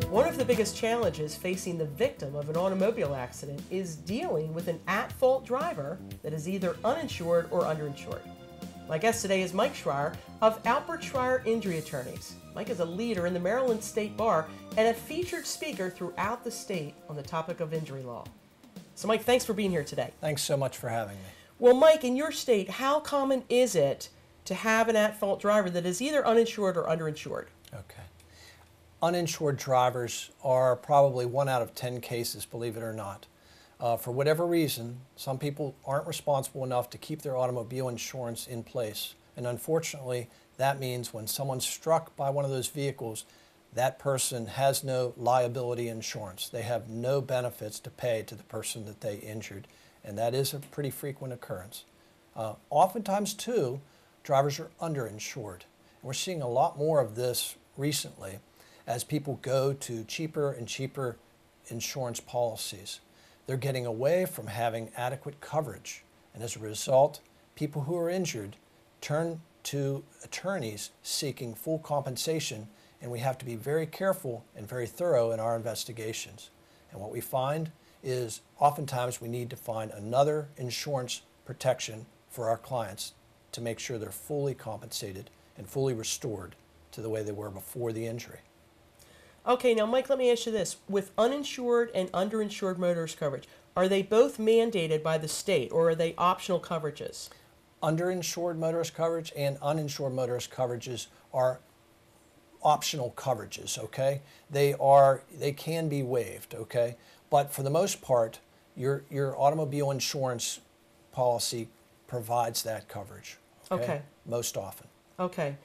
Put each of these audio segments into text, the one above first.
One of the biggest challenges facing the victim of an automobile accident is dealing with an at-fault driver that is either uninsured or underinsured. My guest today is Mike Schreyer of Alpert Schreyer Injury Attorneys. Mike is a leader in the Maryland State Bar and a featured speaker throughout the state on the topic of injury law. So Mike, thanks for being here today. Thanks so much for having me. Well, Mike, in your state, how common is it to have an at-fault driver that is either uninsured or underinsured? Okay. Uninsured drivers are probably 1 out of 10 cases, believe it or not. For whatever reason, some people aren't responsible enough to keep their automobile insurance in place. And unfortunately, that means when someone's struck by one of those vehicles, that person has no liability insurance. They have no benefits to pay to the person that they injured. And that is a pretty frequent occurrence. Oftentimes, too, drivers are underinsured. And we're seeing a lot more of this recently as people go to cheaper and cheaper insurance policies. They're getting away from having adequate coverage. And as a result, people who are injured turn to attorneys seeking full compensation, and we have to be very careful and very thorough in our investigations. And what we find is oftentimes we need to find another insurance protection for our clients to make sure they're fully compensated and fully restored to the way they were before the injury. Okay, now Mike, let me ask you this. With uninsured and underinsured motorist coverage, are they both mandated by the state or are they optional coverages? Underinsured motorist coverage and uninsured motorist coverages are optional coverages, okay? They can be waived, okay? But for the most part, your automobile insurance policy provides that coverage, okay? Most often. Okay.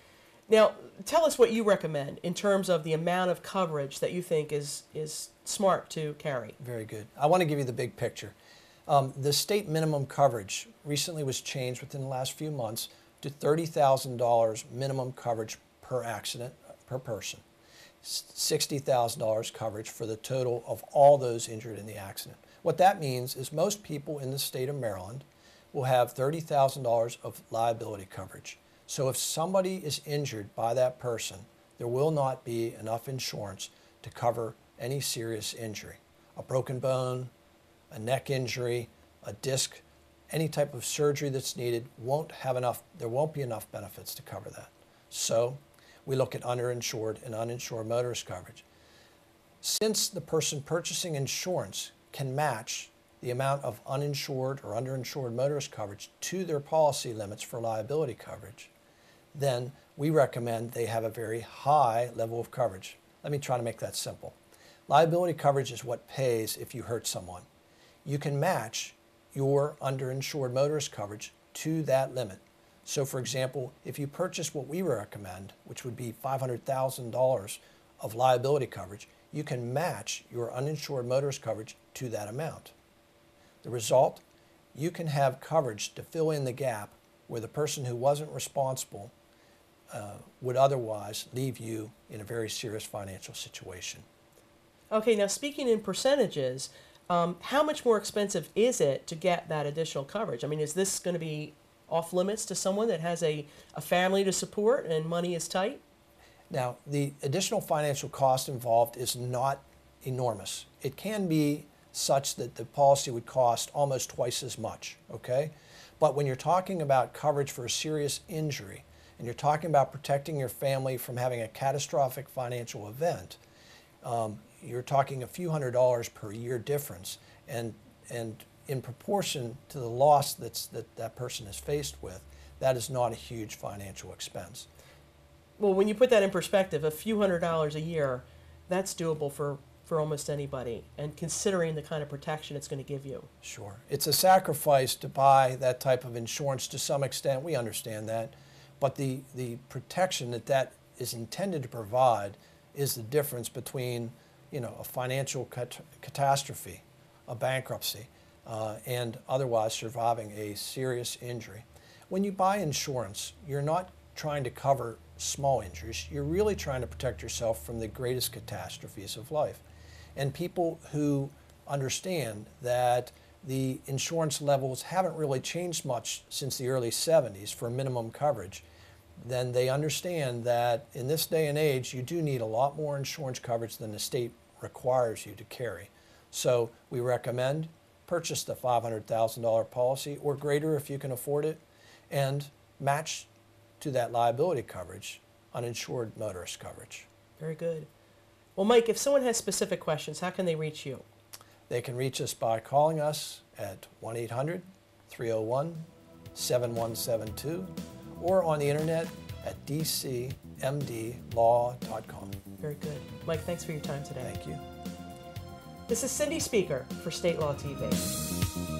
Now, tell us what you recommend in terms of the amount of coverage that you think is smart to carry. Very good. I want to give you the big picture. The state minimum coverage recently was changed within the last few months to $30,000 minimum coverage per accident, per person. $60,000 coverage for the total of all those injured in the accident. What that means is most people in the state of Maryland will have $30,000 of liability coverage. So if somebody is injured by that person, there will not be enough insurance to cover any serious injury. A broken bone, a neck injury, a disc, any type of surgery that's needed there won't be enough benefits to cover that. So we look at underinsured and uninsured motorist coverage. Since the person purchasing insurance can match the amount of uninsured or underinsured motorist coverage to their policy limits for liability coverage, then we recommend they have a very high level of coverage. Let me try to make that simple. Liability coverage is what pays if you hurt someone. You can match your underinsured motorist coverage to that limit. So for example, if you purchase what we recommend, which would be $500,000 of liability coverage, you can match your uninsured motorist coverage to that amount. The result, you can have coverage to fill in the gap where the person who wasn't responsible would otherwise leave you in a very serious financial situation. Okay, now speaking in percentages, how much more expensive is it to get that additional coverage? I mean, is this going to be off limits to someone that has a family to support and money is tight? Now, the additional financial cost involved is not enormous. It can be such that the policy would cost almost twice as much, okay? But when you're talking about coverage for a serious injury, and you're talking about protecting your family from having a catastrophic financial event, you're talking a few $100s per year difference, and in proportion to the loss that person is faced with, that is not a huge financial expense. Well, when you put that in perspective, a few $100s a year, that's doable for almost anybody, and considering the kind of protection it's going to give you. Sure. It's a sacrifice to buy that type of insurance to some extent. We understand that. But the protection that is intended to provide is the difference between, a financial catastrophe, a bankruptcy, and otherwise surviving a serious injury. When you buy insurance, you're not trying to cover small injuries. You're really trying to protect yourself from the greatest catastrophes of life. And people who understand that the insurance levels haven't really changed much since the early 70s for minimum coverage, then they understand that in this day and age, you do need a lot more insurance coverage than the state requires you to carry. So we recommend purchase the $500,000 policy or greater if you can afford it, and match to that liability coverage uninsured motorist coverage. Very good. Well, Mike, if someone has specific questions, how can they reach you? They can reach us by calling us at 1-800-301-7172 or on the internet at dcmdlaw.com. Very good. Mike, thanks for your time today. Thank you. This is Cindy Speaker for State Law TV.